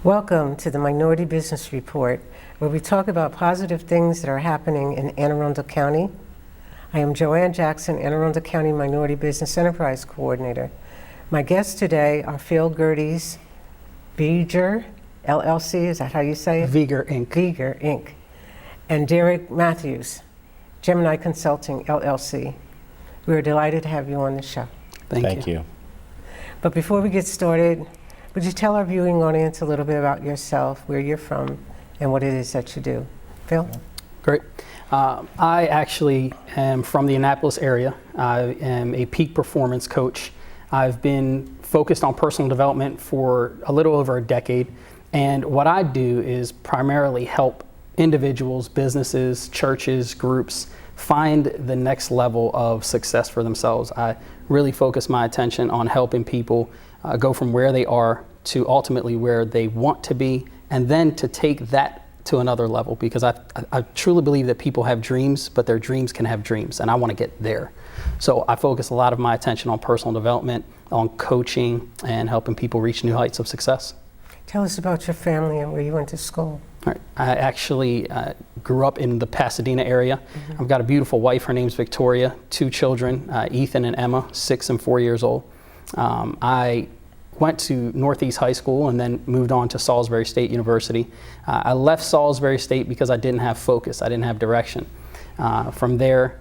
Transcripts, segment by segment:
Welcome to the Minority Business Report, where we talk about positive things that are happening in Anne Arundel County. I am Joanne Jackson, Anne Arundel County Minority Business Enterprise Coordinator. My guests today are Phil Gerdes, Viger LLC, is that how you say it? Viger Inc. Viger Inc. And Derek Matthews, Gemini Consulting LLC. We are delighted to have you on the show. Thank you. But before we get started, would you tell our viewing audience a little bit about yourself, where you're from, and what it is that you do? Phil? Great. I actually am from the Annapolis area. I am a peak performance coach. I've been focused on personal development for a little over a decade. And what I do is primarily help individuals, businesses, churches, groups find the next level of success for themselves. I really focus my attention on helping people go from where they are to ultimately where they want to be, and then to take that to another level, because I truly believe that people have dreams, but their dreams can have dreams, and I want to get there. So I focus a lot of my attention on personal development, on coaching, and helping people reach new heights of success. Tell us about your family and where you went to school. All right. I actually grew up in the Pasadena area. I've got a beautiful wife. Her name's Victoria. 2 children, Ethan and Emma, 6 and 4 years old. I went to Northeast High School and then moved on to Salisbury State University. I left Salisbury State because I didn't have focus. I didn't have direction. From there,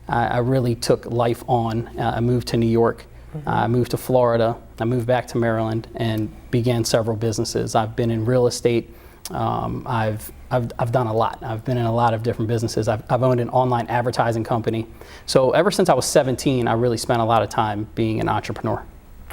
I really took life on. I moved to New York. I moved to Florida. I moved back to Maryland and began several businesses. I've been in real estate. I've done a lot. I've been in a lot of different businesses. I've owned an online advertising company. So ever since I was 17, I really spent a lot of time being an entrepreneur.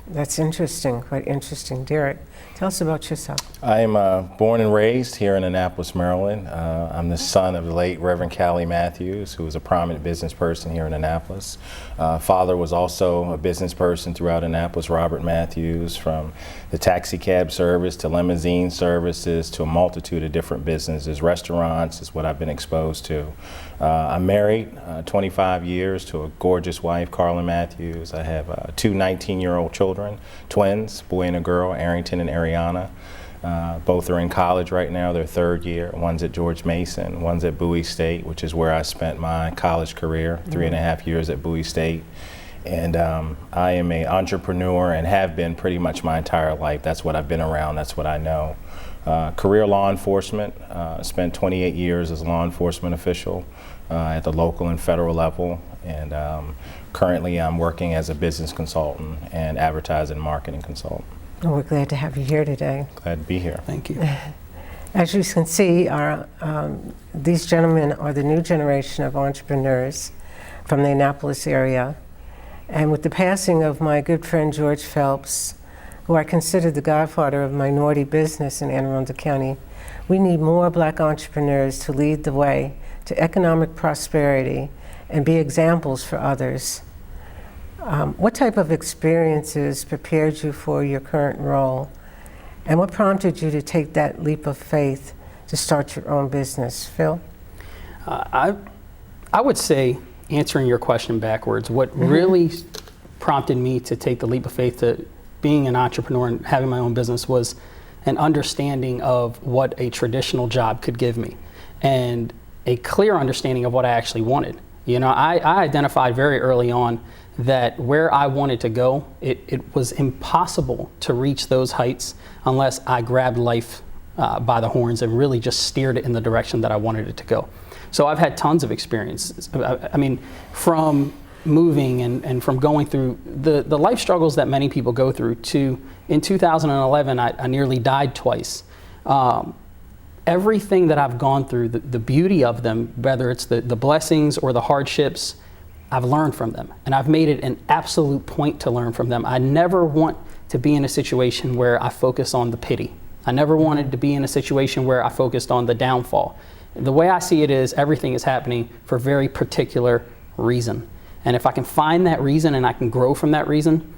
That's interesting, quite interesting. Derek, tell us about yourself. I am born and raised here in Annapolis, Maryland. I'm the son of the late Reverend Callie Matthews, who was a prominent business person here in Annapolis. Father was also a business person throughout Annapolis, Robert Matthews, from the taxi cab service to limousine services to a multitude of different businesses. Restaurants is what I've been exposed to. I'm married 25 years to a gorgeous wife, Carla Matthews. I have 2 19-year-old children, twins, boy and a girl, Arrington and Ariana. Both are in college right now, their 3rd year. One's at George Mason, one's at Bowie State, which is where I spent my college career, 3.5 years at Bowie State. And I am an entrepreneur and have been pretty much my entire life. That's what I've been around, that's what I know. Career law enforcement, spent 28 years as a law enforcement official at the local and federal level. And currently I'm working as a business consultant and advertising and marketing consultant. Well, we're glad to have you here today. Glad to be here. Thank you. As you can see, these gentlemen are the new generation of entrepreneurs from the Annapolis area. And with the passing of my good friend George Phelps, who I consider the godfather of minority business in Anne Arundel County, we need more Black entrepreneurs to lead the way to economic prosperity and be examples for others. What type of experiences prepared you for your current role? And what prompted you to take that leap of faith to start your own business? Phil? I would say, answering your question backwards, what really prompted me to take the leap of faith to being an entrepreneur and having my own business was an understanding of what a traditional job could give me and a clear understanding of what I actually wanted. You know, I identified very early on that where I wanted to go, it was impossible to reach those heights unless I grabbed life by the horns and really just steered it in the direction that I wanted it to go. So I've had tons of experiences. I mean, from moving and from going through the life struggles that many people go through to, in 2011, I nearly died twice. Everything that I've gone through, the beauty of them, whether it's the blessings or the hardships, I've learned from them. And I've made it an absolute point to learn from them. I never want to be in a situation where I focus on the pity. I never wanted to be in a situation where I focused on the downfall. The way I see it is everything is happening for a very particular reason. And if I can find that reason and I can grow from that reason,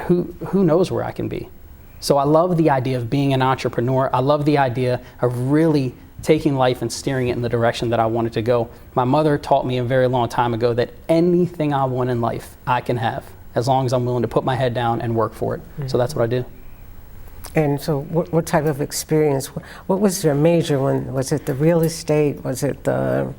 who knows where I can be. So I love the idea of being an entrepreneur. I love the idea of really taking life and steering it in the direction that I wanted to go. My mother taught me a very long time ago that anything I want in life, I can have, as long as I'm willing to put my head down and work for it. So that's what I do. And so what type of experience, what was your major one? Was it the real estate? Was it the,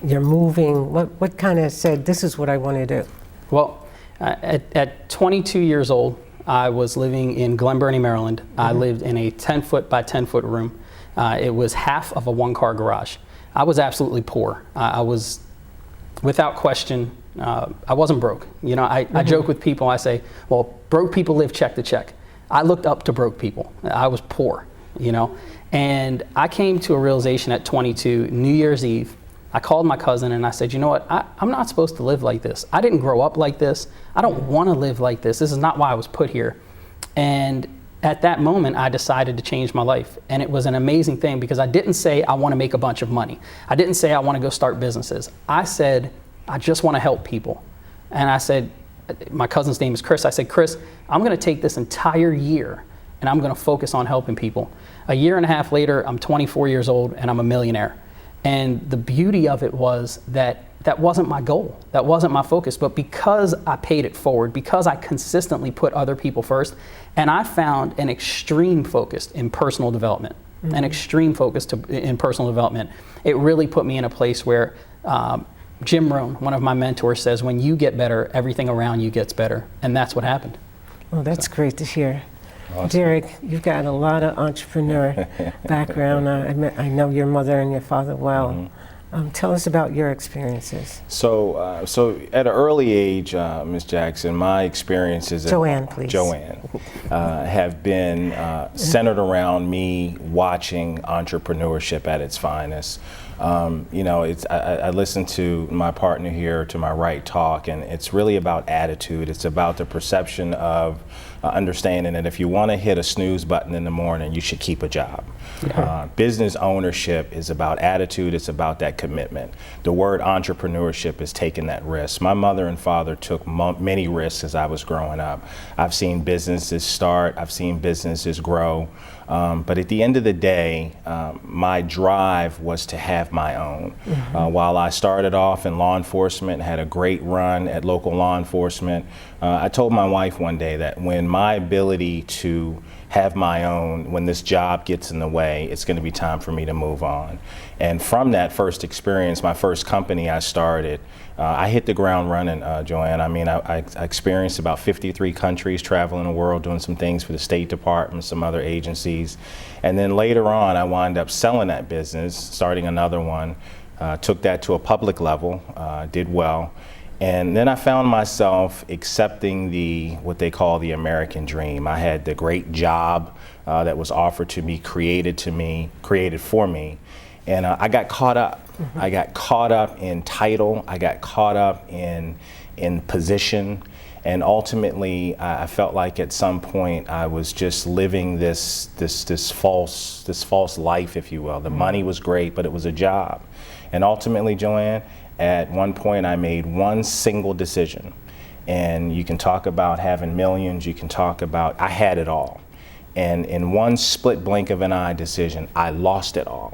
you're moving? What kind of said, this is what I want to do? Well, at 22 years old, I was living in Glen Burnie, Maryland. I lived in a 10-foot by 10-foot room. It was half of a one-car garage. I was absolutely poor. I was, without question, I wasn't broke. You know, I joke with people, I say, well, broke people live check to check. I looked up to broke people. I was poor, you know. And I came to a realization at 22, New Year's Eve. I called my cousin and I said, you know what, I'm not supposed to live like this. I didn't grow up like this. I don't want to live like this. This is not why I was put here. And at that moment, I decided to change my life. And it was an amazing thing because I didn't say I want to make a bunch of money. I didn't say I want to go start businesses. I said, I just want to help people. And I said, my cousin's name is Chris. I said, Chris, I'm going to take this entire year and I'm going to focus on helping people. A year and a half later, I'm 24 years old and I'm a millionaire. And the beauty of it was that that wasn't my goal. That wasn't my focus. But because I paid it forward, because I consistently put other people first, and I found an extreme focus in personal development, an extreme focus in personal development, it really put me in a place where Jim Rohn, one of my mentors, says, when you get better, everything around you gets better. And that's what happened. Well, that's great to hear. Awesome. Derek, you've got a lot of entrepreneur background. I know your mother and your father well. Tell us about your experiences. So, so at an early age, Ms. Jackson, my experiences, Joanne, please. Joanne, have been centered around me watching entrepreneurship at its finest. You know, I listen to my partner here to my right talk, and it's really about attitude. It's about the perception of understanding that if you want to hit a snooze button in the morning, you should keep a job. Business ownership is about attitude. It's about that commitment. The word entrepreneurship is taking that risk. My mother and father took many risks as I was growing up. I've seen businesses start. I've seen businesses grow. But at the end of the day, my drive was to have my own. While I started off in law enforcement, had a great run at local law enforcement, I told my wife one day that when my ability to have my own, when this job gets in the way, it's going to be time for me to move on. And from that first experience, my first company I started, I hit the ground running, Joanne. I mean, I experienced about 53 countries, traveling the world, doing some things for the State Department, some other agencies. And then later on, I wound up selling that business, starting another one, took that to a public level, did well. And then I found myself accepting what they call the American dream. I had the great job that was offered to me, created for me. And I got caught up. I got caught up in title. I got caught up in position. And ultimately, I felt like at some point I was just living this false life, if you will. The money was great, but it was a job. And ultimately, Joanne, at one point I made one single decision. And you can talk about having millions, you can talk about, I had it all. And in one split blink of an eye decision, I lost it all.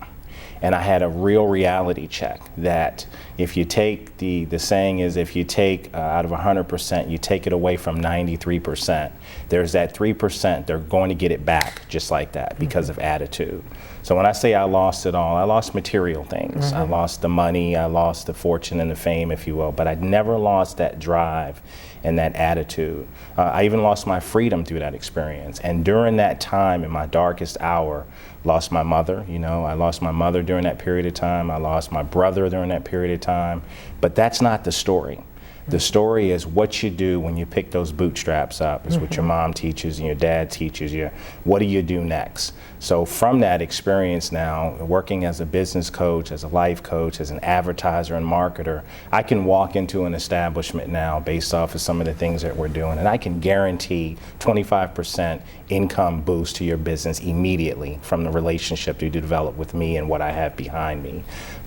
And I had a real reality check that if you take, the saying is, if you take out of 100%, you take it away from 93%, there's that 3%, they're going to get it back just like that because of attitude. So when I say I lost it all, I lost material things. I lost the money, I lost the fortune and the fame, if you will, but I never lost that drive and that attitude. I even lost my freedom through that experience. And during that time, in my darkest hour, lost my mother. You know, I lost my mother during that period of time. I lost my brother during that period of time. But that's not the story. The story is what you do when you pick those bootstraps up. It's what your mom teaches and your dad teaches you. What do you do next? So from that experience now, working as a business coach, as a life coach, as an advertiser and marketer, I can walk into an establishment now based off of some of the things that we're doing, and I can guarantee 25% income boost to your business immediately from the relationship that you develop with me and what I have behind me.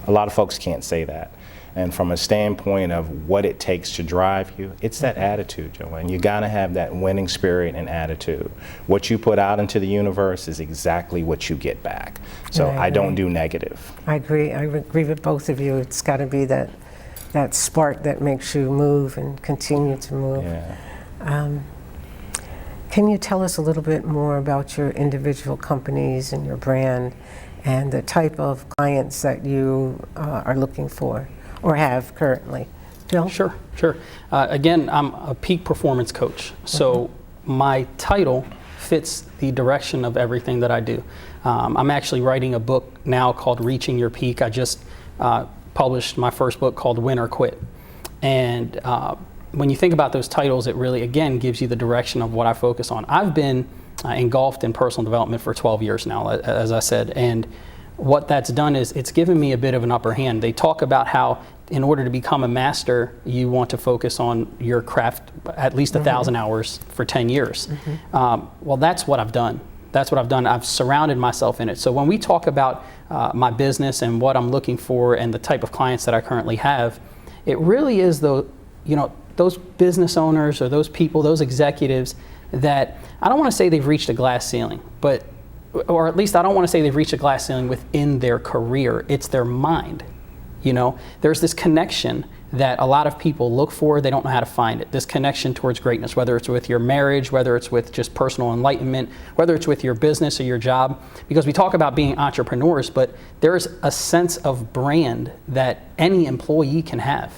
A lot of folks can't say that. And from a standpoint of what it takes to drive you, it's that attitude, Joanne. You gotta have that winning spirit and attitude. What you put out into the universe is exactly what you get back. So I don't do negative. I agree with both of you. It's gotta be that spark that makes you move and continue to move. Yeah. Can you tell us a little bit more about your individual companies and your brand and the type of clients that you are looking for or have currently? Phil? Sure. Again, I'm a peak performance coach. So my title fits the direction of everything that I do. I'm actually writing a book now called Reaching Your Peak. I just published my first book called Win or Quit. And when you think about those titles, it really, again, gives you the direction of what I focus on. I've been engulfed in personal development for 12 years now, as I said. And what that's done is it's given me a bit of an upper hand. They talk about how in order to become a master, you want to focus on your craft at least 1,000 hours for 10 years. Well, that's what I've done. I've surrounded myself in it. So when we talk about my business and what I'm looking for and the type of clients that I currently have, it really is those business owners or those people, those executives that I don't want to say they've reached a glass ceiling, or at least I don't want to say they've reached a glass ceiling within their career. It's their mind. There's this connection that a lot of people look for, they don't know how to find it. This connection towards greatness, whether it's with your marriage, whether it's with just personal enlightenment, whether it's with your business or your job. Because we talk about being entrepreneurs, but there's a sense of brand that any employee can have.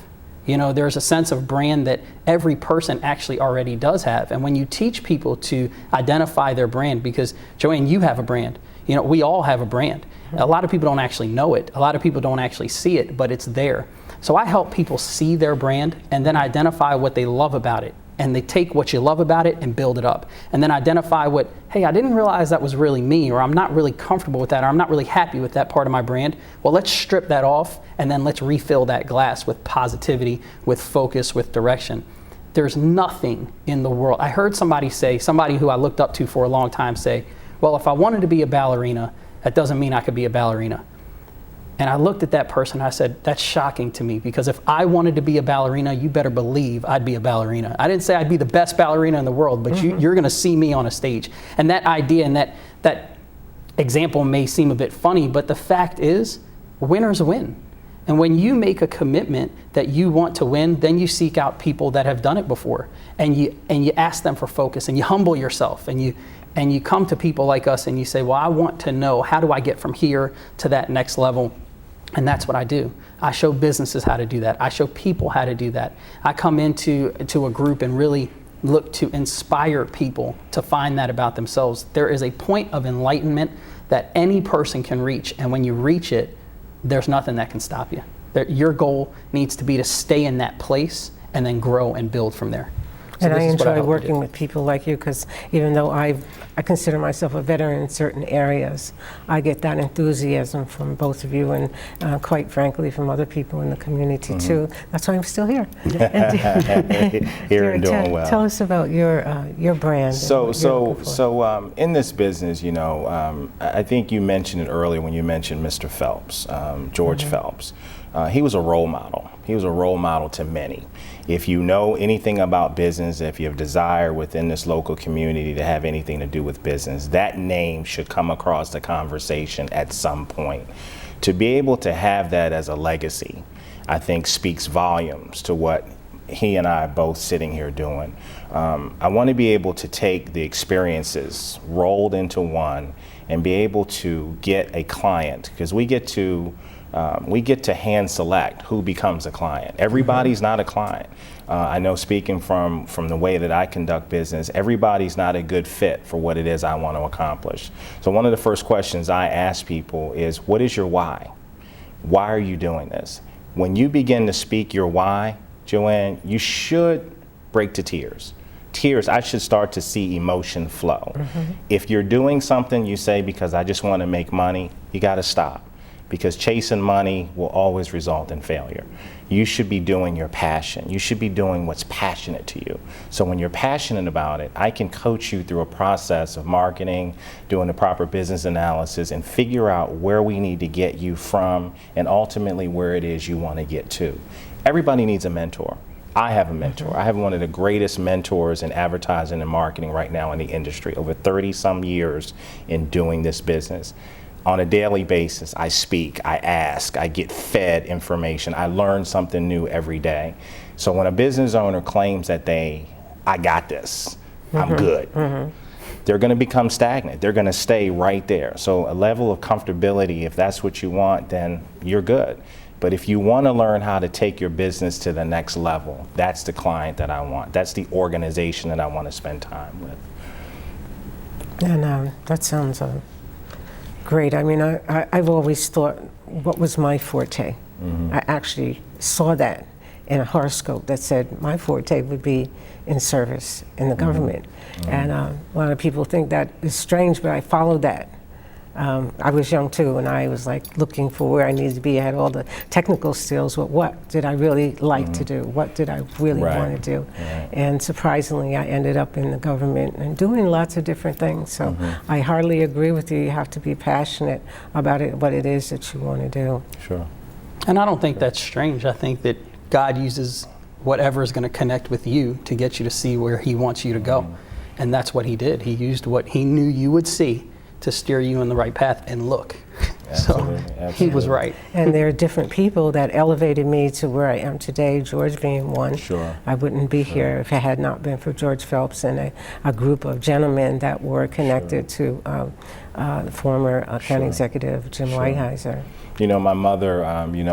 There's a sense of brand that every person actually already does have. And when you teach people to identify their brand, because Joanne, you have a brand, we all have a brand. A lot of people don't actually know it. A lot of people don't actually see it, but it's there. So I help people see their brand and then identify what they love about it. And they take what you love about it and build it up. And then identify hey, I didn't realize that was really me, or I'm not really comfortable with that, or I'm not really happy with that part of my brand. Well, let's strip that off and then let's refill that glass with positivity, with focus, with direction. There's nothing in the world. I heard somebody who I looked up to for a long time say, well, if I wanted to be a ballerina, that doesn't mean I could be a ballerina. And I looked at that person, I said, that's shocking to me, because if I wanted to be a ballerina, you better believe I'd be a ballerina. I didn't say I'd be the best ballerina in the world, but you're going to see me on a stage. And that idea and that example may seem a bit funny, but the fact is, winners win. And when you make a commitment that you want to win, then you seek out people that have done it before, and you ask them for focus, and you humble yourself, and you come to people like us and you say, well, I want to know, how do I get from here to that next level? And that's what I do. I show businesses how to do that. I show people how to do that. I come into a group and really look to inspire people to find that about themselves. There is a point of enlightenment that any person can reach, and when you reach it, there's nothing that can stop you. Your goal needs to be to stay in that place and then grow and build from there. So and I enjoy working with people like you, because even though I consider myself a veteran in certain areas, I get that enthusiasm from both of you, and quite frankly from other people in the community too. That's why I'm still here. Here and doing well. Tell us about your brand. So in this business, I think you mentioned it earlier when you mentioned Mr. Phelps, George Phelps. He was a role model. He was a role model to many. If you know anything about business, if you have desire within this local community to have anything to do with business, that name should come across the conversation at some point. To be able to have that as a legacy, I think speaks volumes to what he and I are both sitting here doing. I want to be able to take the experiences rolled into one and be able to get a client, because we get to hand select who becomes a client. Everybody's not a client. I know, speaking from the way that I conduct business, everybody's not a good fit for what it is I want to accomplish. So one of the first questions I ask people is, what is your why? Why are you doing this? When you begin to speak your why, Joanne, you should break to tears. I should start to see emotion flow. If you're doing something, you say, because I just want to make money, you got to stop. Because chasing money will always result in failure. You should be doing your passion. You should be doing what's passionate to you. So when you're passionate about it, I can coach you through a process of marketing, doing the proper business analysis, and figure out where we need to get you from and ultimately where it is you want to get to. Everybody needs a mentor. I have a mentor. I have one of the greatest mentors in advertising and marketing right now in the industry, over 30 some years in doing this business. On a daily basis, I speak, I ask, I get fed information, I learn something new every day. So when a business owner claims that I got this, I'm good. They're going to become stagnant. They're going to stay right there. So a level of comfortability, if that's what you want, then you're good. But if you want to learn how to take your business to the next level, that's the client that I want. That's the organization that I want to spend time with. And that sounds great. I mean, I've always thought, what was my forte? I actually saw that in a horoscope that said my forte would be in service in the government. And a lot of people think that is strange, but I followed that. I was young too, and I was like looking for where I needed to be. I had all the technical skills, but what did I really like to do? What did I really want to do? And surprisingly, I ended up in the government and doing lots of different things. So I hardly agree with you. You have to be passionate about it, what it is that you want to do. Sure. And I don't think that's strange. I think that God uses whatever is going to connect with you to get you to see where he wants you to go. And that's what he did. He used what he knew you would see to steer you in the right path, and look. Absolutely, So he was right. And there are different people that elevated me to where I am today, George being one. Sure. I wouldn't be here if it had not been for George Phelps and a group of gentlemen that were connected to the former county executive, Jim Whiteheiser. You know, my mother,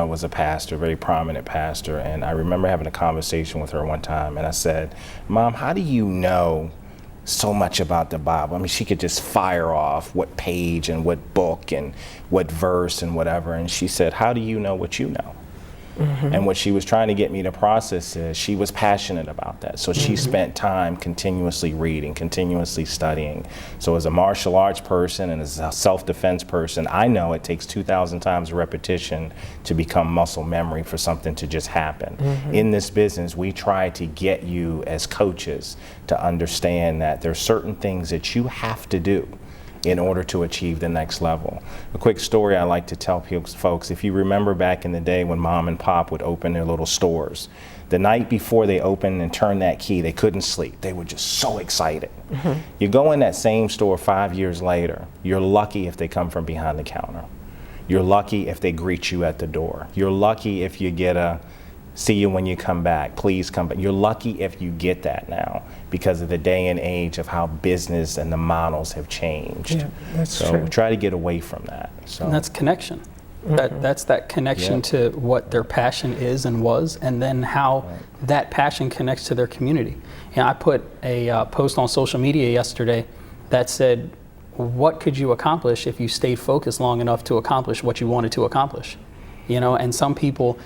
was a pastor, very prominent pastor, and I remember having a conversation with her one time, and I said, Mom, how do you know so much about the Bible? I mean, she could just fire off what page and what book and what verse and whatever, and she said, how do you know what you know? And what she was trying to get me to process is she was passionate about that. So she spent time continuously reading, continuously studying. So as a martial arts person and as a self-defense person, I know it takes 2,000 times repetition to become muscle memory for something to just happen. In this business, we try to get you as coaches to understand that there's certain things that you have to do in order to achieve the next level. A quick story I like to tell folks, if you remember back in the day when Mom and Pop would open their little stores, the night before they opened and turned that key, they couldn't sleep. They were just so excited. You go in that same store 5 years later, you're lucky if they come from behind the counter. You're lucky if they greet you at the door. You're lucky if you get a see you when you come back, please come back. You're lucky if you get that now because of the day and age of how business and the models have changed. Yeah, that's so true. we try to get away from that. So And that's connection. That's that connection to what their passion is and was, and then how that passion connects to their community. And I put a post on social media yesterday that said, what could you accomplish if you stayed focused long enough to accomplish what you wanted to accomplish? You know, and some people,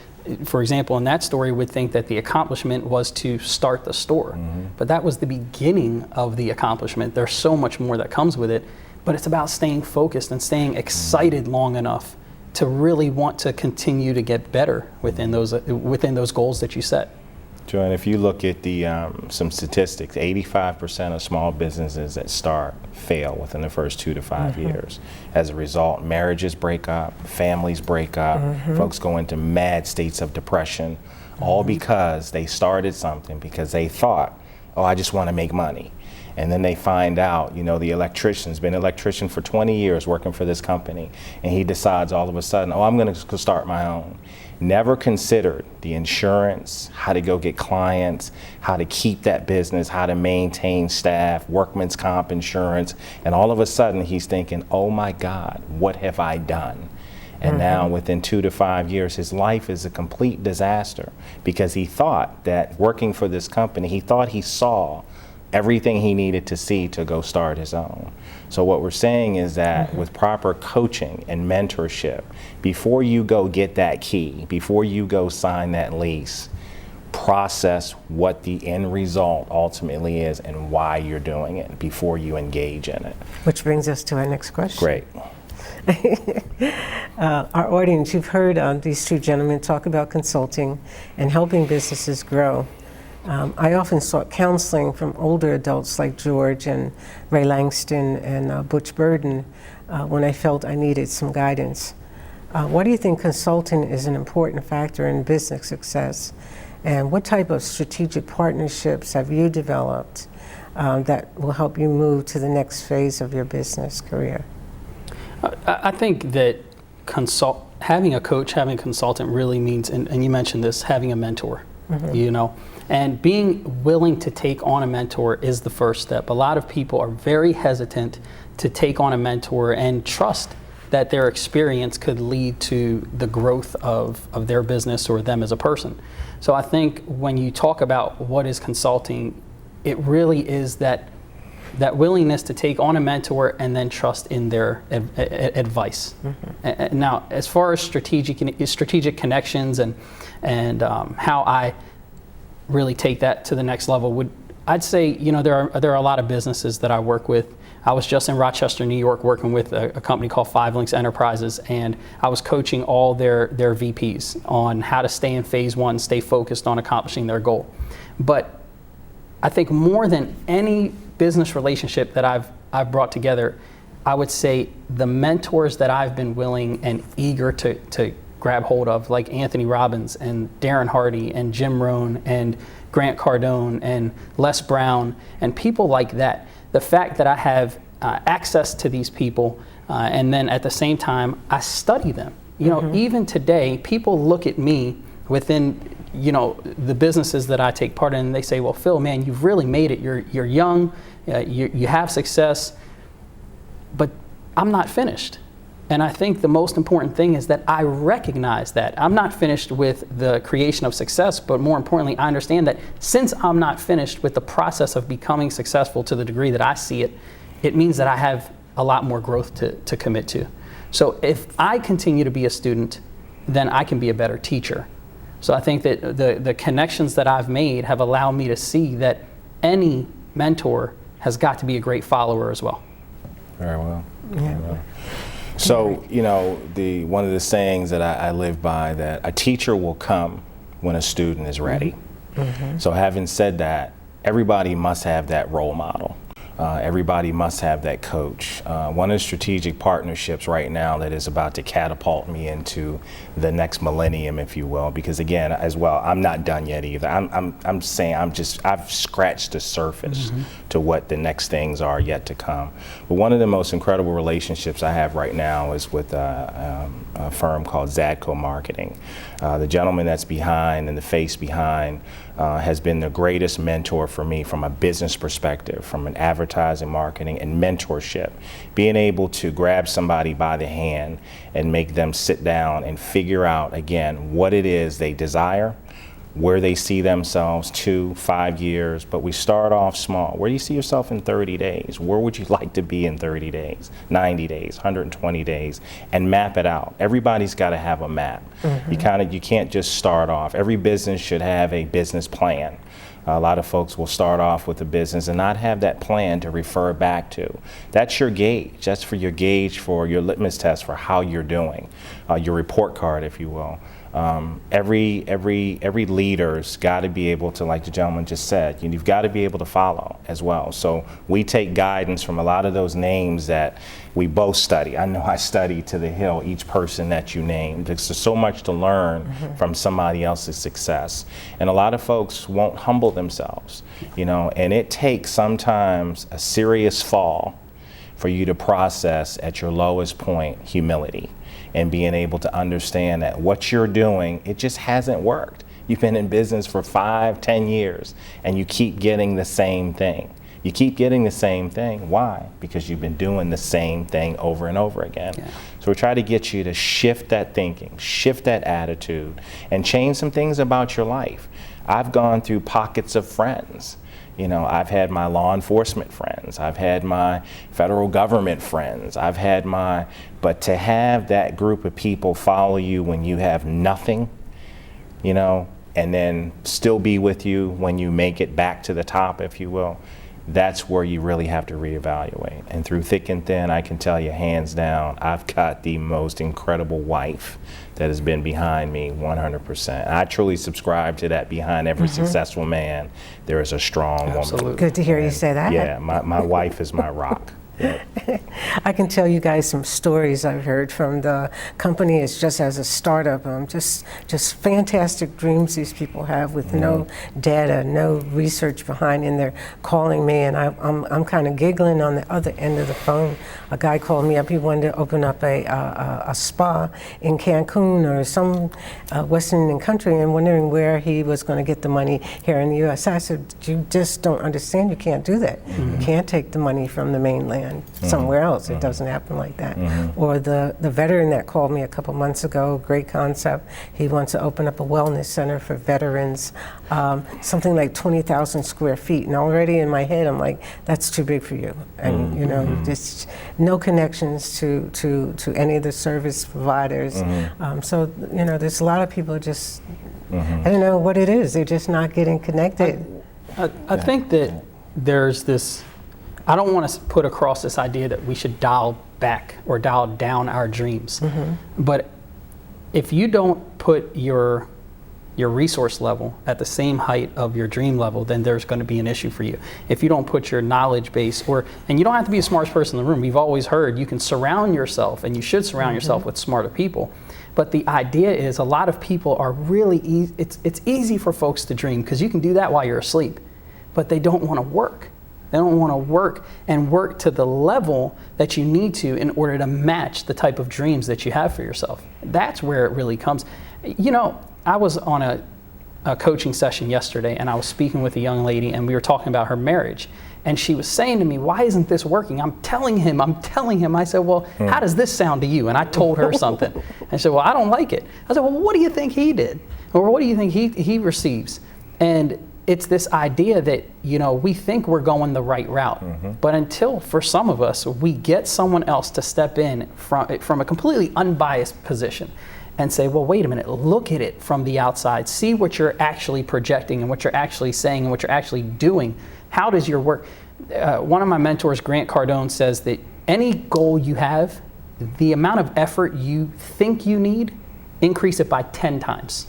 for example, in that story would think that the accomplishment was to start the store. But that was the beginning of the accomplishment. There's so much more that comes with it, but it's about staying focused and staying excited long enough to really want to continue to get better within those goals that you set. Joanne, if you look at the some statistics, 85% of small businesses that start fail within the first 2 to 5 years. As a result, marriages break up, families break up, folks go into mad states of depression, all because they started something because they thought, oh, I just want to make money. And then they find out, you know, the electrician's been an electrician for 20 years working for this company, and he decides all of a sudden, oh, I'm going to start my own. Never considered the insurance, how to go get clients, how to keep that business, how to maintain staff, workman's comp insurance, and all of a sudden he's thinking, oh my God, what have I done? And now within 2 to 5 years, his life is a complete disaster because he thought that working for this company, he thought he saw everything he needed to see to go start his own. So what we're saying is that with proper coaching and mentorship, before you go get that key, before you go sign that lease, process what the end result ultimately is and why you're doing it before you engage in it. Which brings us to our next question. Great. Our audience, you've heard these two gentlemen talk about consulting and helping businesses grow. I often sought counseling from older adults like George and Ray Langston and Butch Burden when I felt I needed some guidance. Why do you think consulting is an important factor in business success? And what type of strategic partnerships have you developed that will help you move to the next phase of your business career? I think that having a coach, having a consultant really means, and you mentioned this, having a mentor. you know. And being willing to take on a mentor is the first step. A lot of people are very hesitant to take on a mentor and trust that their experience could lead to the growth of their business or them as a person. So I think when you talk about what is consulting, it really is that willingness to take on a mentor and then trust in their advice. Now, as far as strategic connections and how I really take that to the next level, I'd say, you know, there are a lot of businesses that I work with. I was just in Rochester, New York, working with a company called 5 Links Enterprises, and I was coaching all their VPs on how to stay in phase one, stay focused on accomplishing their goal. But I think more than any business relationship that I've brought together, I would say the mentors that I've been willing and eager to grab hold of, like Anthony Robbins and Darren Hardy and Jim Rohn and Grant Cardone and Les Brown and people like that. The fact that I have access to these people and then at the same time I study them. You know, even today, people look at me within, you know, the businesses that I take part in, and they say, well, Phil, man, you've really made it. You're young, you have success, but I'm not finished. And I think the most important thing is that I recognize that. I'm not finished with the creation of success, but more importantly, I understand that since I'm not finished with the process of becoming successful to the degree that I see it, it means that I have a lot more growth to commit to. So if I continue to be a student, then I can be a better teacher. So I think that the connections that I've made have allowed me to see that any mentor has got to be a great follower as well. Very well. Yeah. Very well. So, you know, one of the sayings that I live by, that a teacher will come when a student is ready. So having said that, everybody must have that role model. Everybody must have that coach. One of the strategic partnerships right now that is about to catapult me into the next millennium, if you will, because again, as well, I'm not done yet either. I'm saying I've scratched the surface to what the next things are yet to come. But one of the most incredible relationships I have right now is with a firm called Zadco Marketing. The gentleman that's behind and the face behind has been the greatest mentor for me from a business perspective, from an advertising, marketing, and mentorship. Being able to grab somebody by the hand and make them sit down and figure out, again, what it is they desire, where they see themselves 2, 5 years, but we start off small. Where do you see yourself in 30 days? Where would you like to be in 30 days, 90 days, 120 days, and map it out. Everybody's got to have a map. You can't just start off. Every business should have a business plan. A lot of folks will start off with a business and not have that plan to refer back to. That's your gauge. That's for your gauge, for your litmus test for how you're doing, your report card, if you will. Every leader's got to be able to, like the gentleman just said, you've got to be able to follow as well. So we take guidance from a lot of those names that we both study. I know I study to the hill each person that you named. There's so much to learn from somebody else's success. And a lot of folks won't humble themselves, you know, and it takes sometimes a serious fall for you to process at your lowest point humility. And being able to understand that what you're doing, it just hasn't worked. You've been in business for 5, 10 years, and you keep getting the same thing. You keep getting the same thing. Why? Because you've been doing the same thing over and over again. Yeah. So we try to get you to shift that thinking, shift that attitude, and change some things about your life. I've gone through pockets of friends. You know, I've had my law enforcement friends, I've had my federal government friends, but to have that group of people follow you when you have nothing, you know, and then still be with you when you make it back to the top, if you will, that's where you really have to reevaluate. And through thick and thin, I can tell you hands down, I've got the most incredible wife that has been behind me 100%. I truly subscribe to that. Behind every successful man, there is a strong woman. Good to hear you say that. Yeah, my wife is my rock. I can tell you guys some stories I've heard from the company. It's just as a startup, just fantastic dreams these people have with no data, no research behind, and they're calling me, and I'm kind of giggling on the other end of the phone. A guy called me up. He wanted to open up a spa in Cancun or some Western Indian country, and wondering where he was going to get the money here in the U.S. I said, you just don't understand. You can't do that. You can't take the money from the mainland somewhere else. It doesn't happen like that. Or the veteran that called me a couple months ago, great concept. He wants to open up a wellness center for veterans, something like 20,000 square feet. And already in my head, I'm like, that's too big for you. And you know, just no connections to any of the service providers. So you know, there's a lot of people just, I don't know what it is. They're just not getting connected. I think that there's this, I don't want to put across this idea that we should dial back or dial down our dreams. But if you don't put your resource level at the same height of your dream level, then there's going to be an issue for you. If you don't put your knowledge base, and you don't have to be the smartest person in the room. We've always heard you can surround yourself, and you should surround yourself with smarter people. But the idea is a lot of people are really easy. It's easy for folks to dream because you can do that while you're asleep, but they don't want to work. They don't want to work to the level that you need to in order to match the type of dreams that you have for yourself. That's where it really comes. You know, I was on a coaching session yesterday, and I was speaking with a young lady, and we were talking about her marriage. And she was saying to me, why isn't this working? I'm telling him. I said, well, how does this sound to you? And I told her something. And she said, well, I don't like it. I said, well, what do you think he did? Or what do you think he receives? And it's this idea that, you know, we think we're going the right route. But until, for some of us, we get someone else to step in from a completely unbiased position and say, well, wait a minute, look at it from the outside. See what you're actually projecting and what you're actually saying and what you're actually doing. How does your work? One of my mentors, Grant Cardone, says that any goal you have, the amount of effort you think you need, increase it by 10 times.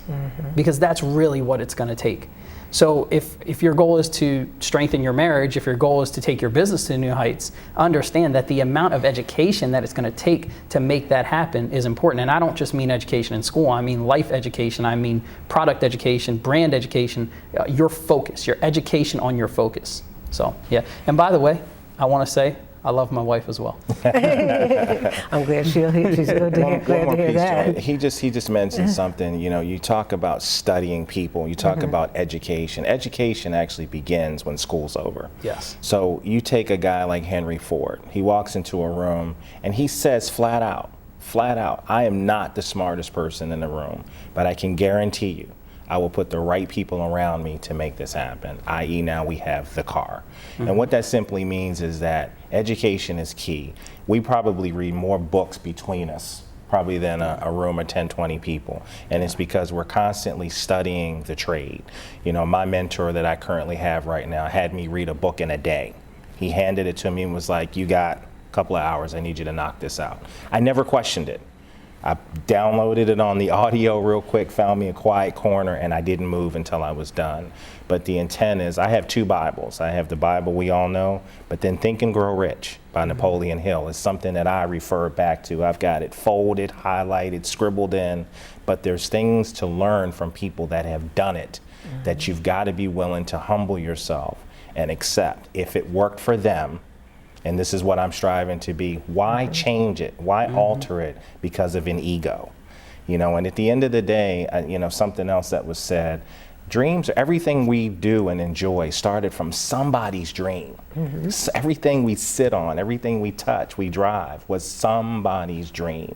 Because that's really what it's going to take. So if your goal is to strengthen your marriage, if your goal is to take your business to new heights, understand that the amount of education that it's going to take to make that happen is important. And I don't just mean education in school. I mean life education. I mean product education, brand education, your focus, your education on your focus. So, yeah. And by the way, I want to say, I love my wife as well. I'm glad she's good to hear, glad to hear that. He just mentioned something, you know, you talk about studying people, you talk about education. Education actually begins when school's over. Yes. So you take a guy like Henry Ford, he walks into a room and he says flat out, I am not the smartest person in the room, but I can guarantee you, I will put the right people around me to make this happen, i.e. now we have the car. And what that simply means is that education is key. We probably read more books between us probably than a room of 10, 20 people. And it's because we're constantly studying the trade. You know, my mentor that I currently have right now had me read a book in a day. He handed it to me and was like, you got a couple of hours, I need you to knock this out. I never questioned it. I downloaded it on the audio real quick, found me a quiet corner, and I didn't move until I was done. But the intent is, I have two Bibles. I have the Bible we all know, but then Think and Grow Rich by Napoleon Hill is something that I refer back to. I've got it folded, highlighted, scribbled in, but there's things to learn from people that have done it, that you've got to be willing to humble yourself and accept. If it worked for them, and this is what I'm striving to be, why change it? Why alter it because of an ego? You know, and at the end of the day, you know, something else that was said, dreams, everything we do and enjoy started from somebody's dream. Everything we sit on, everything we touch, we drive, was somebody's dream.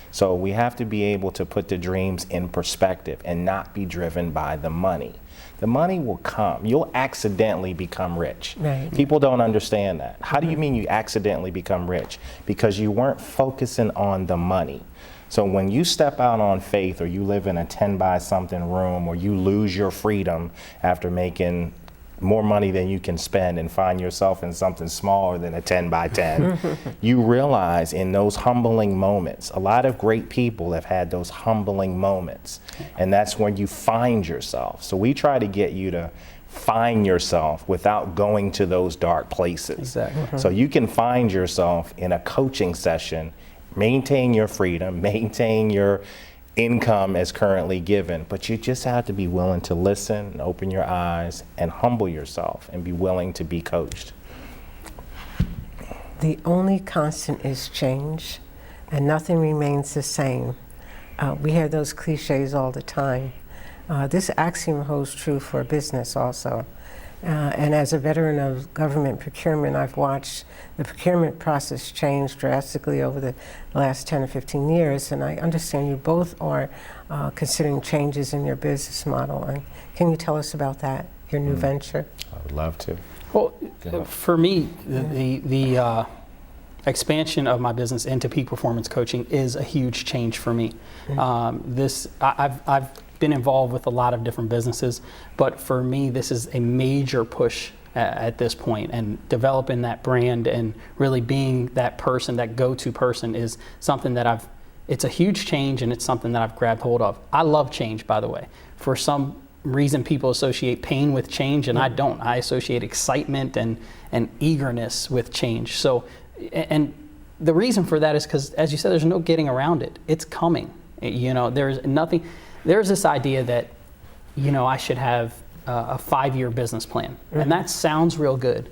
So we have to be able to put the dreams in perspective and not be driven by the money. The money will come. You'll accidentally become rich. Right. People don't understand that. How do you mean you accidentally become rich? Because you weren't focusing on the money. So when you step out on faith, or you live in a 10 by something room, or you lose your freedom after making more money than you can spend and find yourself in something smaller than a 10 by 10, you realize in those humbling moments, a lot of great people have had those humbling moments, and that's when you find yourself. So we try to get you to find yourself without going to those dark places. Exactly. So you can find yourself in a coaching session, maintain your freedom, maintain your income as currently given, but you just have to be willing to listen and open your eyes and humble yourself and be willing to be coached. The only constant is change, and nothing remains the same. We hear those cliches all the time. This axiom holds true for business also. And as a veteran of government procurement, I've watched the procurement process change drastically over the last 10 or 15 years, and I understand you both are considering changes in your business model. And can you tell us about that, your new venture? I would love to. Well, for me, the expansion of my business into peak performance coaching is a huge change for me. I've been involved with a lot of different businesses, but for me, this is a major push at this point, and developing that brand and really being that person, that go-to person, is something that it's a huge change, and it's something that I've grabbed hold of. I love change, by the way. For some reason, people associate pain with change, and I don't. I associate excitement and eagerness with change. So, and the reason for that is because, as you said, there's no getting around it. It's coming. You know, there's this idea that, you know, I should have a 5-year business plan. And that sounds real good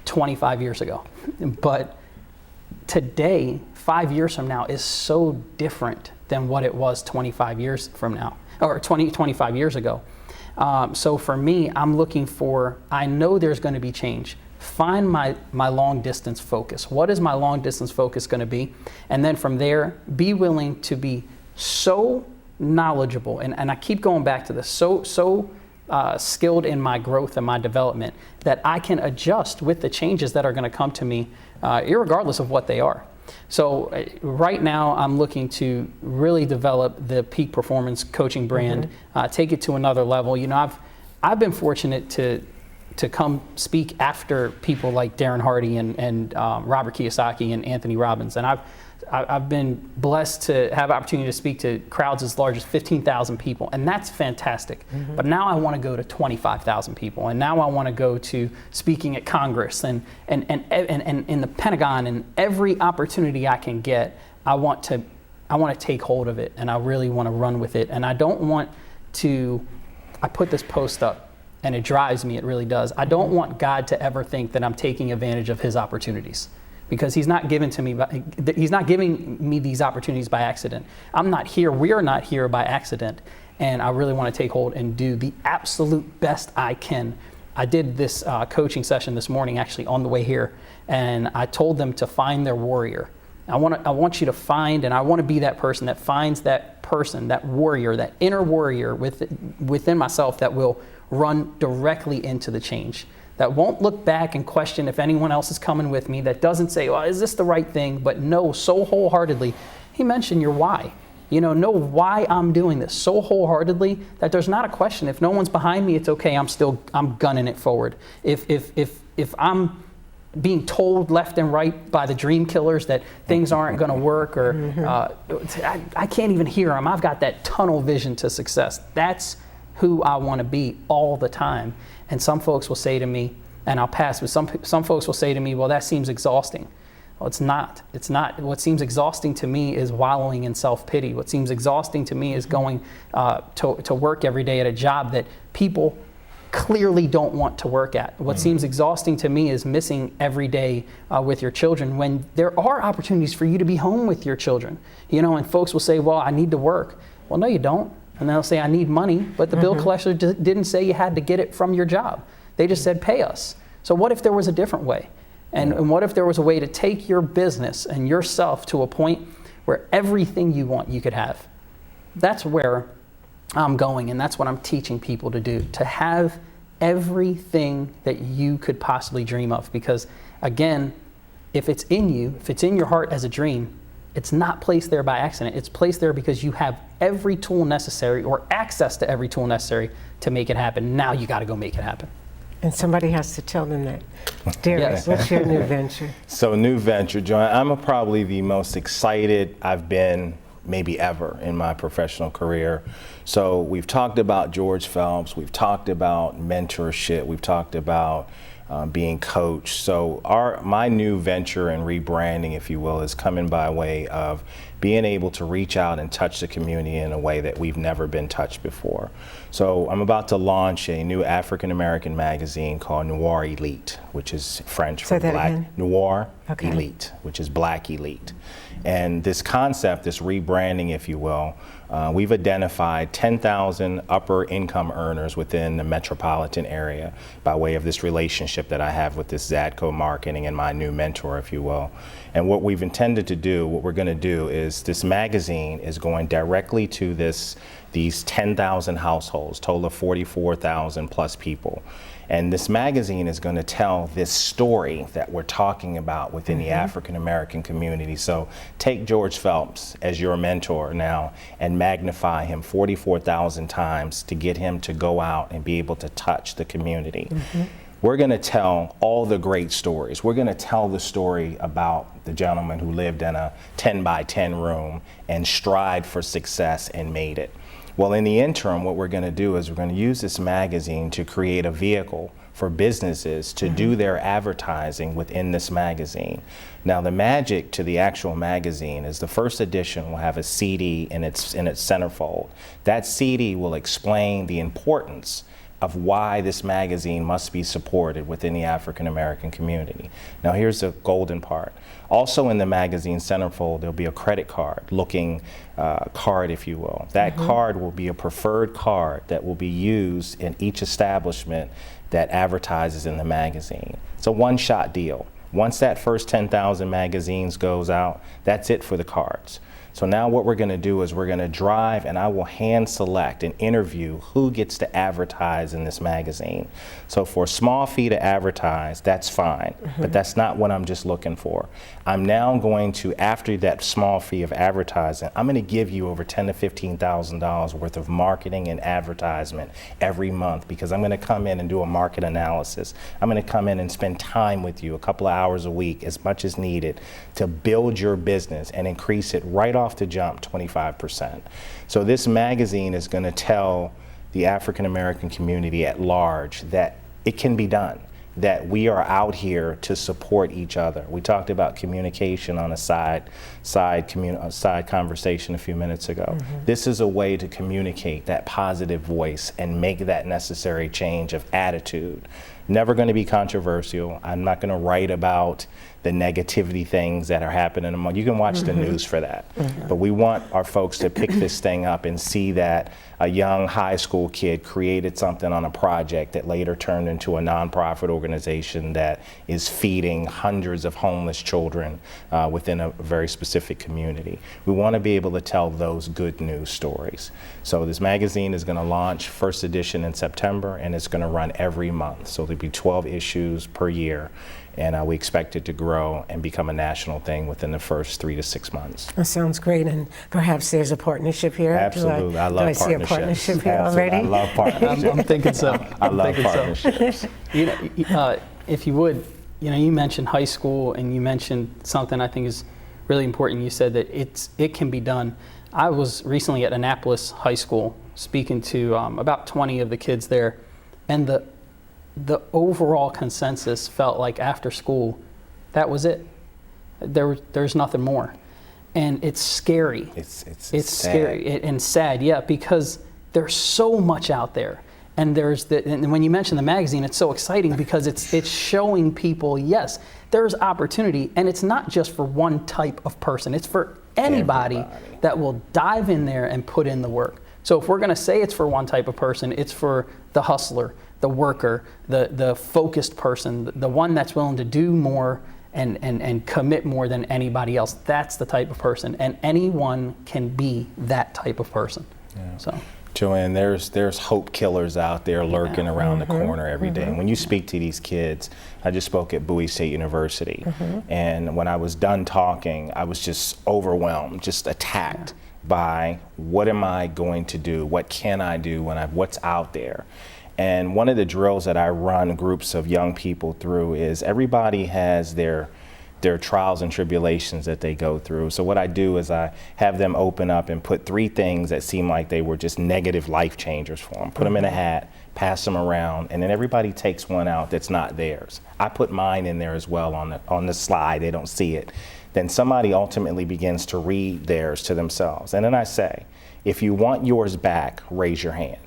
25 years ago. But today, 5 years from now, is so different than what it was 25 years from now, or 25 years ago. So for me, I'm looking for, I know there's going to be change. Find my long distance focus. What is my long distance focus going to be? And then from there, be willing to be so knowledgeable, and I keep going back to this, so skilled in my growth and my development that I can adjust with the changes that are going to come to me, irregardless of what they are. So right now I'm looking to really develop the peak performance coaching brand, take it to another level. You know, I've been fortunate to come speak after people like Darren Hardy and Robert Kiyosaki and Anthony Robbins, and I've been blessed to have opportunity to speak to crowds as large as 15,000 people, and that's fantastic. But now I want to go to 25,000 people, and now I want to go to speaking at Congress and in the Pentagon, and every opportunity I can get, I want to take hold of it, and I really want to run with it. And I don't want to, I put this post up, and it drives me, it really does. I don't want God to ever think that I'm taking advantage of his opportunities, because he's not giving me these opportunities by accident. I'm not here, we're not here by accident, and I really want to take hold and do the absolute best I can. I did this coaching session this morning, actually on the way here, and I told them to find their warrior. I want you to find, and I want to be that person that finds that person, that warrior, that inner warrior within myself that will run directly into the change, that won't look back and question if anyone else is coming with me, that doesn't say, well, is this the right thing? But know so wholeheartedly, he mentioned your why. You know why I'm doing this so wholeheartedly that there's not a question. If no one's behind me, it's okay, I'm gunning it forward. If I'm being told left and right by the dream killers that things aren't gonna work, or I can't even hear them, I've got that tunnel vision to success. That's who I want to be all the time. And some folks will say to me, and I'll pass, but some folks will say to me, well, that seems exhausting. Well, it's not. It's not. What seems exhausting to me is wallowing in self-pity. What seems exhausting to me is going to work every day at a job that people clearly don't want to work at. What seems exhausting to me is missing every day with your children, when there are opportunities for you to be home with your children. You know, and folks will say, well, I need to work. Well, no, you don't. And they'll say, I need money, but the bill collector didn't say you had to get it from your job. They just said, pay us. So what if there was a different way? And what if there was a way to take your business and yourself to a point where everything you want, you could have? That's where I'm going, and that's what I'm teaching people to do, to have everything that you could possibly dream of. Because again, if it's in you, if it's in your heart as a dream, it's not placed there by accident. It's placed there because you have every tool necessary, or access to every tool necessary, to make it happen. Now you got to go make it happen. And somebody has to tell them that. Gerdes, what's your new venture? So new venture, Joanne, I'm probably the most excited I've been maybe ever in my professional career. So we've talked about George Phelps, we've talked about mentorship, we've talked about being coached. So my new venture and rebranding, if you will, is coming by way of being able to reach out and touch the community in a way that we've never been touched before. So I'm about to launch a new African American magazine called Noir Elite, which is French for black. Noir Elite, which is black elite. And this concept, this rebranding, if you will, we've identified 10,000 upper income earners within the metropolitan area by way of this relationship that I have with this Zadco Marketing and my new mentor, if you will. And what we've intended to do, what we're going to do is this magazine is going directly to these 10,000 households, total of 44,000 plus people. And this magazine is going to tell this story that we're talking about within the African American community. So take George Phelps as your mentor now and magnify him 44,000 times to get him to go out and be able to touch the community. We're going to tell all the great stories. We're going to tell the story about the gentleman who lived in a 10 by 10 room and strived for success and made it. Well, in the interim, what we're going to do is we're going to use this magazine to create a vehicle for businesses to do their advertising within this magazine. Now, the magic to the actual magazine is the first edition will have a CD in its centerfold. That CD will explain the importance of why this magazine must be supported within the African American community. Now here's the golden part. Also in the magazine centerfold, there'll be a credit card looking card, if you will. That card will be a preferred card that will be used in each establishment that advertises in the magazine. It's a one-shot deal. Once that first 10,000 magazines goes out, that's it for the cards. So now what we're going to do is we're going to drive and I will hand select and interview who gets to advertise in this magazine. So for a small fee to advertise, that's fine, but that's not what I'm just looking for. I'm now going to, after that small fee of advertising, I'm going to give you over $10,000 to $15,000 worth of marketing and advertisement every month because I'm going to come in and do a market analysis. I'm going to come in and spend time with you, a couple of hours a week, as much as needed, to build your business and increase it right off the jump 25%. So this magazine is going to tell the African American community at large that it can be done, that we are out here to support each other. We talked about communication on a side conversation a few minutes ago. This is a way to communicate that positive voice and make that necessary change of attitude. Never going to be controversial. I'm not going to write about the negativity things that are happening among. You can watch the news for that. But we want our folks to pick this thing up and see that a young high school kid created something on a project that later turned into a nonprofit organization that is feeding hundreds of homeless children within a very specific community. We want to be able to tell those good news stories. So this magazine is going to launch first edition in September and it's going to run every month. So there'll be 12 issues per year. And we expect it to grow and become a national thing within the first 3 to 6 months. That sounds great, and perhaps there's a partnership here. Absolutely, I love partnerships. Do I see a partnership here Absolutely. already? I love partnerships. I'm thinking so. I love partnerships. If you would, you mentioned high school, and you mentioned something I think is really important. You said that it can be done. I was recently at Annapolis High School speaking to about 20 of the kids there, and the overall consensus felt like after school, that was it. There's nothing more, and it's scary. It's scary and sad, yeah, because there's so much out there, and and when you mention the magazine, it's so exciting because it's showing people, yes, there's opportunity, and it's not just for one type of person. It's for anybody that will dive in there and put in the work. So if we're going to say it's for one type of person, it's for the hustler, the worker, the focused person, the one that's willing to do more and commit more than anybody else. That's the type of person, and anyone can be that type of person. Yeah. So, Joanne, there's hope killers out there lurking around the corner every day. And when you speak to these kids, I just spoke at Bowie State University, and when I was done talking, I was just overwhelmed, just attacked by what am I going to do? What can I do what's out there? And one of the drills that I run groups of young people through is everybody has their their trials and tribulations that they go through. So what I do is I have them open up and put 3 things that seem like they were just negative life changers for them. Put them in a hat, pass them around, and then everybody takes one out that's not theirs. I put mine in there as well on the slide. They don't see it. Then somebody ultimately begins to read theirs to themselves. And then I say, if you want yours back, raise your hand.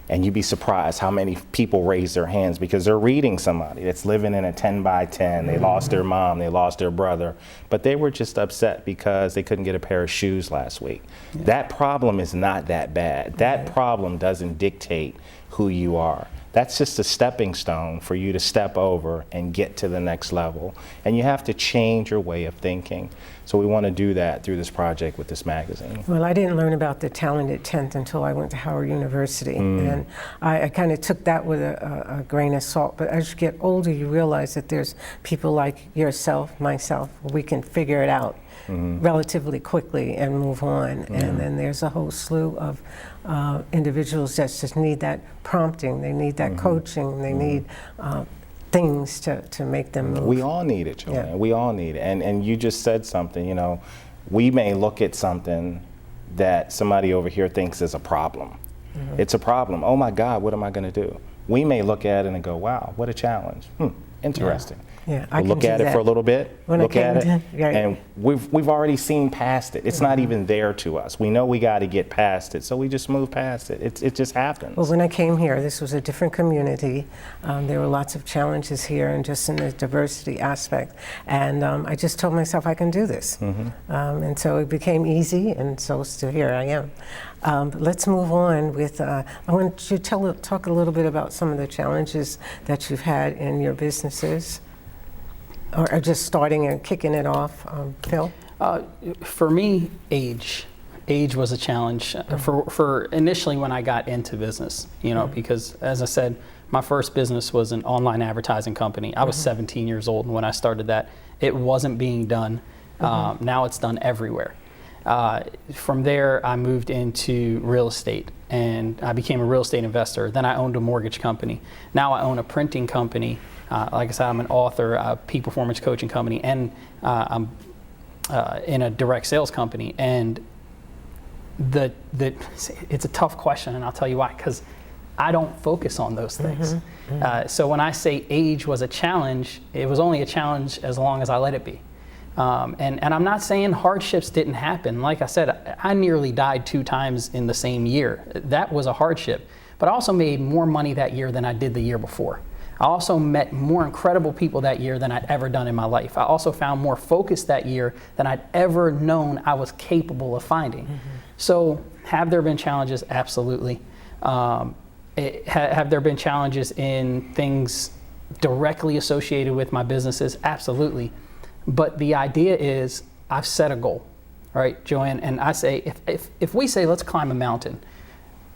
And you'd be surprised how many people raise their hands because they're reading somebody that's living in a 10 by 10. They lost their mom, they lost their brother, but they were just upset because they couldn't get a pair of shoes last week. Yeah. That problem is not that bad. That problem doesn't dictate who you are. That's just a stepping stone for you to step over and get to the next level. And you have to change your way of thinking. So we want to do that through this project with this magazine. Well, I didn't learn about the talented 10th until I went to Howard University. And I kind of took that with a grain of salt. But as you get older, you realize that there's people like yourself, myself, we can figure it out relatively quickly and move on. And then there's a whole slew of individuals that just need that prompting, they need that coaching, they need things to make them move. We all need it, Joanne. Yeah. We all need it. And you just said something, you know, we may look at something that somebody over here thinks is a problem. It's a problem. Oh my God, what am I going to do? We may look at it and go, wow, what a challenge. Interesting. Yeah, We'll look at it for a little bit, look at it, and we've already seen past it. It's not even there to us. We know we got to get past it, so we just move past it. It just happens. Well, when I came here, this was a different community. There were lots of challenges here, and just in the diversity aspect. And I just told myself I can do this, and so it became easy. And so here I am. But let's move on with. I want you to talk a little bit about some of the challenges that you've had in your businesses. Or just starting and kicking it off, Phil? For me, age was a challenge for initially when I got into business, you know, because as I said, my first business was an online advertising company. I was 17 years old when I started that. It wasn't being done. Now it's done everywhere. From there, I moved into real estate and I became a real estate investor. Then I owned a mortgage company. Now I own a printing company. Like I said, I'm an author, a peak performance coaching company, and I'm in a direct sales company. And it's a tough question, and I'll tell you why, because I don't focus on those things. So when I say age was a challenge, it was only a challenge as long as I let it be. And I'm not saying hardships didn't happen. Like I said, I nearly died 2 times in the same year. That was a hardship. But I also made more money that year than I did the year before. I also met more incredible people that year than I'd ever done in my life. I also found more focus that year than I'd ever known I was capable of finding. So have there been challenges? Absolutely. Have there been challenges in things directly associated with my businesses? Absolutely. But the idea is I've set a goal, right, Joanne? And I say, if we say, let's climb a mountain,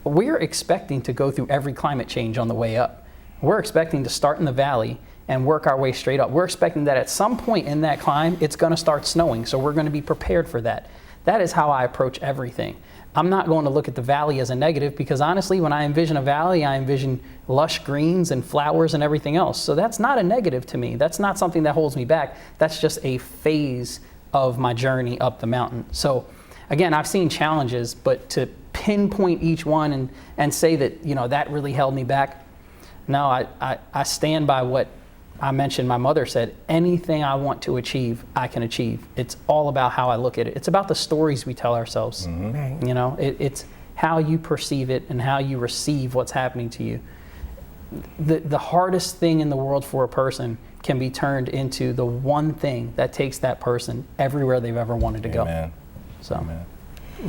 we're expecting to go through every climate change on the way up. We're expecting to start in the valley and work our way straight up. We're expecting that at some point in that climb, it's going to start snowing. So we're going to be prepared for that. That is how I approach everything. I'm not going to look at the valley as a negative because honestly, when I envision a valley, I envision lush greens and flowers and everything else. So that's not a negative to me. That's not something that holds me back. That's just a phase of my journey up the mountain. So again, I've seen challenges, but to pinpoint each one and say that, you know, that really held me back. No, I stand by what I mentioned. My mother said, anything I want to achieve, I can achieve. It's all about how I look at it. It's about the stories we tell ourselves. Right. You know, it's how you perceive it and how you receive what's happening to you. The hardest thing in the world for a person can be turned into the one thing that takes that person everywhere they've ever wanted to go. So. Amen.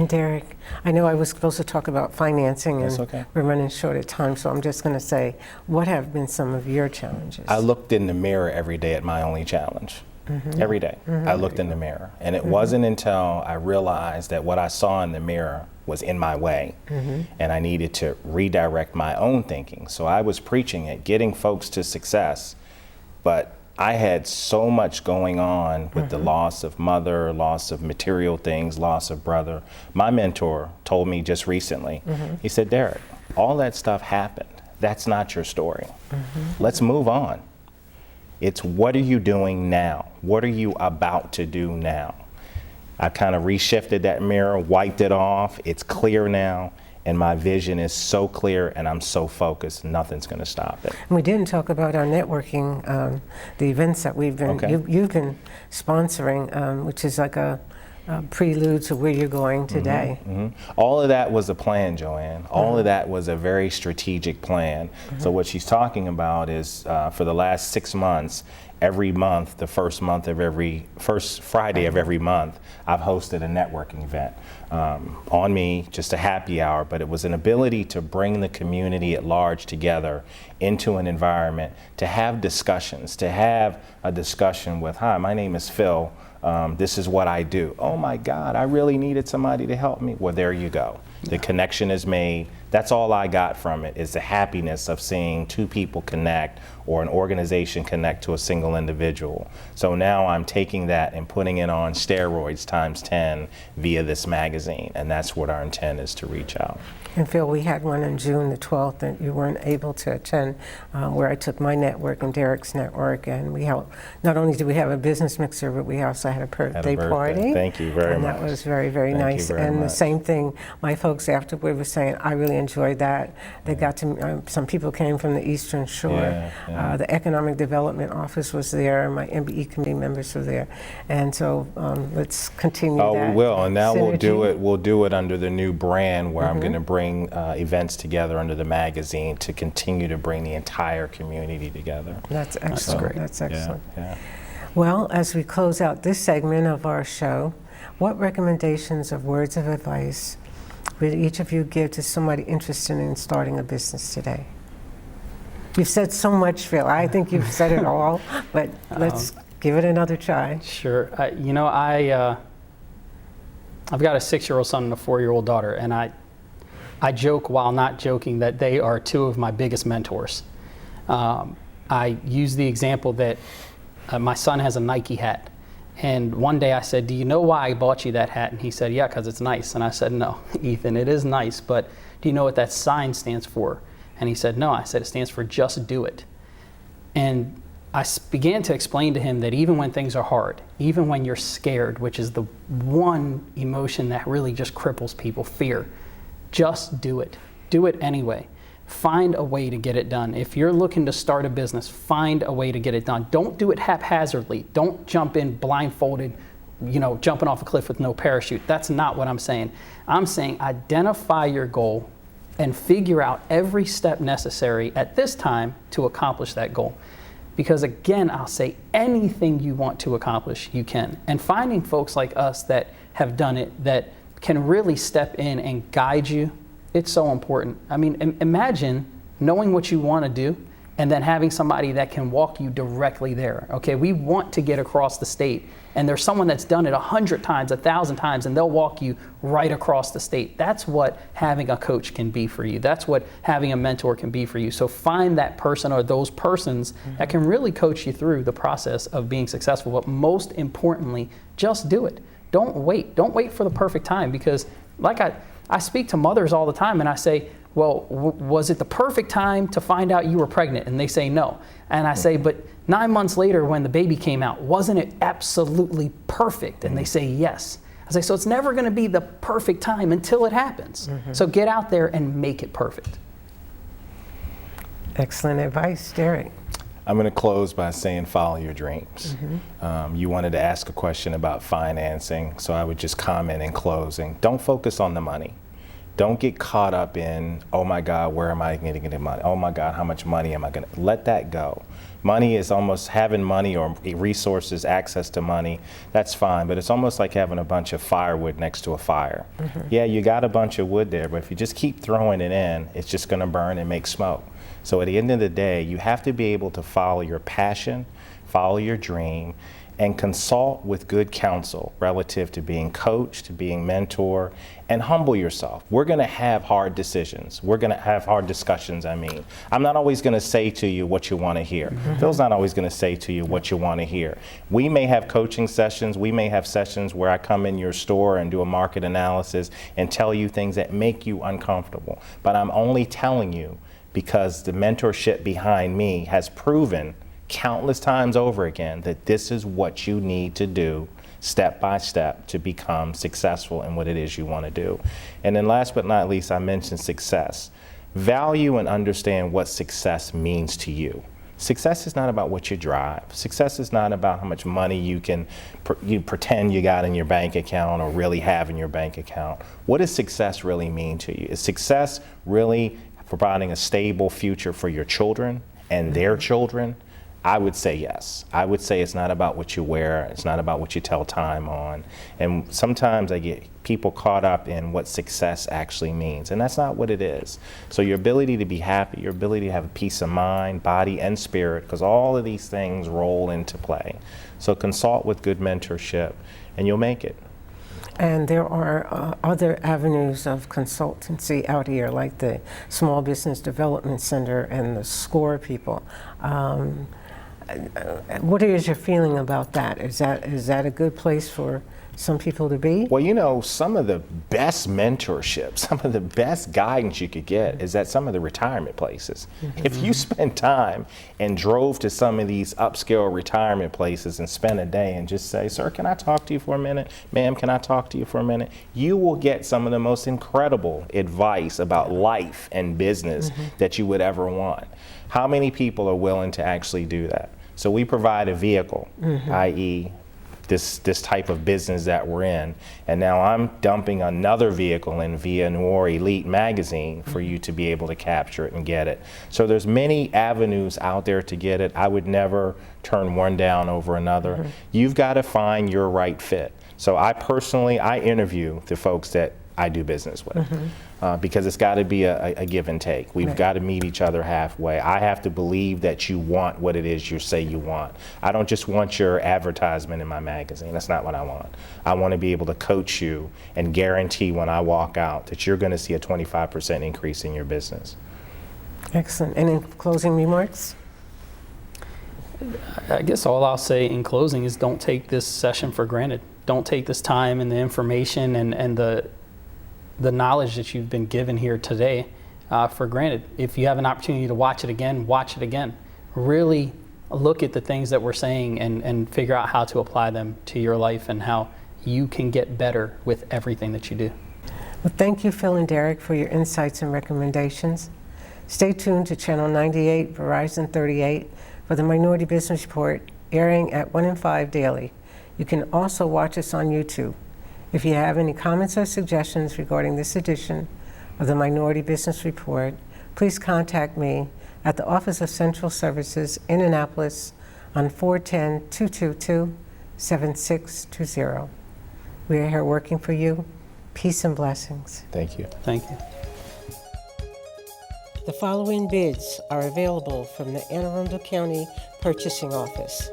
Derek, I know I was supposed to talk about financing, and okay. We're running short of time, so I'm just going to say, what have been some of your challenges? I looked in the mirror every day at my only challenge. Every day. I looked in the mirror. And it wasn't until I realized that what I saw in the mirror was in my way, and I needed to redirect my own thinking. So I was preaching it, getting folks to success, but I had so much going on with the loss of mother, loss of material things, loss of brother. My mentor told me just recently, he said, Derek, all that stuff happened. That's not your story. Let's move on. It's what are you doing now? What are you about to do now? I kind of reshifted that mirror, wiped it off. It's clear now. And my vision is so clear and I'm so focused, nothing's going to stop it. We didn't talk about our networking, the events that we've been, Okay. you've been sponsoring, which is like a prelude to where you're going today. All of that was a plan, Joanne. All of that was a very strategic plan. So what she's talking about is for the last 6 months, every month, the first Friday of every month, I've hosted a networking event. On me, just a happy hour, but it was an ability to bring the community at large together into an environment, to have discussions, to have a discussion with, hi, my name is Phil, this is what I do. Oh my God, I really needed somebody to help me. Well, there you go. The connection is made. That's all I got from it, is the happiness of seeing two people connect or an organization connect to a single individual. So now I'm taking that and putting it on steroids times 10 via this magazine, and that's what our intent is to reach out. And Phil, we had one on June the 12th that you weren't able to attend, where I took my network and Derek's network, and we held, not only did we have a business mixer, but we also had a birthday party. Thank you very much. And that was very, very Thank you nice. very And much. the same thing, my folks afterward were saying, I really enjoyed that. They got to, some people came from the Eastern Shore. The Economic Development Office was there, my MBE committee members were there. And so let's continue that. Oh, we will, and now synergy. we'll do it under the new brand where I'm going to bring events together under the magazine to continue to bring the entire community together. That's excellent. great. That's excellent. Yeah. Well, as we close out this segment of our show, what recommendations or words of advice would each of you give to somebody interested in starting a business today? You've said so much, Phil. I think you've said it all, but let's give it another try. Sure. I've got a 6-year-old son and a 4-year-old daughter, and I joke while not joking that they are two of my biggest mentors. I use the example that my son has a Nike hat. And one day I said, do you know why I bought you that hat? And he said, yeah, because it's nice. And I said, no, Ethan, it is nice, but do you know what that sign stands for? And he said, no. I said, it stands for just do it. And I began to explain to him that even when things are hard, even when you're scared, which is the one emotion that really just cripples people, fear, just do it. Do it anyway. Find a way to get it done. If you're looking to start a business, find a way to get it done. Don't do it haphazardly. Don't jump in blindfolded, jumping off a cliff with no parachute. That's not what I'm saying. I'm saying identify your goal and figure out every step necessary at this time to accomplish that goal. Because again, I'll say anything you want to accomplish, you can. And finding folks like us that have done it, that can really step in and guide you, it's so important. I mean, imagine knowing what you want to do and then having somebody that can walk you directly there. Okay, we want to get across the state, and there's someone that's done it 100 times, 1,000 times, and they'll walk you right across the state. That's what having a coach can be for you. That's what having a mentor can be for you. So find that person or those persons that can really coach you through the process of being successful. But most importantly, just do it. Don't wait. Don't wait for the perfect time, because like I speak to mothers all the time and I say, well, was it the perfect time to find out you were pregnant? And they say no. And I say, but 9 months later when the baby came out, wasn't it absolutely perfect? And they say yes. I say, so it's never going to be the perfect time until it happens. So get out there and make it perfect. Excellent advice, Derek. I'm going to close by saying follow your dreams. You wanted to ask a question about financing, so I would just comment in closing. Don't focus on the money. Don't get caught up in, oh my God, where am I going to get the money? Oh my God, how much money am I going to? Let that go. Money is almost having money or resources, access to money. That's fine, but it's almost like having a bunch of firewood next to a fire. Yeah, you got a bunch of wood there, but if you just keep throwing it in, it's just going to burn and make smoke. So at the end of the day, you have to be able to follow your passion, follow your dream, and consult with good counsel relative to being coached, to being mentor, and humble yourself. We're going to have hard decisions. We're going to have hard discussions, I'm not always going to say to you what you want to hear. Phil's not always going to say to you what you want to hear. We may have coaching sessions. We may have sessions where I come in your store and do a market analysis and tell you things that make you uncomfortable. But I'm only telling you because the mentorship behind me has proven countless times over again that this is what you need to do step by step to become successful in what it is you want to do. And then last but not least, I mentioned success. Value and understand what success means to you. Success is not about what you drive. Success is not about how much money you pretend you got in your bank account or really have in your bank account. What does success really mean to you? Is success really providing a stable future for your children and their children? I would say yes. I would say it's not about what you wear. It's not about what you tell time on. And sometimes I get people caught up in what success actually means, and that's not what it is. So your ability to be happy, your ability to have a peace of mind, body, and spirit, because all of these things roll into play. So consult with good mentorship, and you'll make it. And there are other avenues of consultancy out here, like the Small Business Development Center and the SCORE people. What is your feeling about that? Is that a good place for some people to be? Well, you know, some of the best mentorship, some of the best guidance you could get is at some of the retirement places. If you spend time and drove to some of these upscale retirement places and spent a day and just say, sir, can I talk to you for a minute? Ma'am, can I talk to you for a minute? You will get some of the most incredible advice about life and business that you would ever want. How many people are willing to actually do that? So we provide a vehicle, i.e., this type of business that we're in, and now I'm dumping another vehicle in via Noir Elite magazine for you to be able to capture it and get it. So there's many avenues out there to get it. I would never turn one down over another. You've got to find your right fit. So I interview the folks that I do business with. Because it's got to be a give and take. We've got to meet each other halfway. I have to believe that you want what it is you say you want. I don't just want your advertisement in my magazine. That's not what I want. I want to be able to coach you and guarantee when I walk out that you're going to see a 25% increase in your business. Excellent. Any closing remarks? I guess all I'll say in closing is don't take this session for granted. Don't take this time and the information and the knowledge that you've been given here today for granted. If you have an opportunity to watch it again, watch it again. Really look at the things that we're saying and figure out how to apply them to your life and how you can get better with everything that you do. Well, thank you, Phil and Derek, for your insights and recommendations. Stay tuned to Channel 98, Verizon 38 for the Minority Business Report, airing at 1 and 5 daily. You can also watch us on YouTube. If you have any comments or suggestions regarding this edition of the Minority Business Report, please contact me at the Office of Central Services in Annapolis on 410-222-7620. We are here working for you. Peace and blessings. Thank you. Thank you. The following bids are available from the Anne Arundel County Purchasing Office.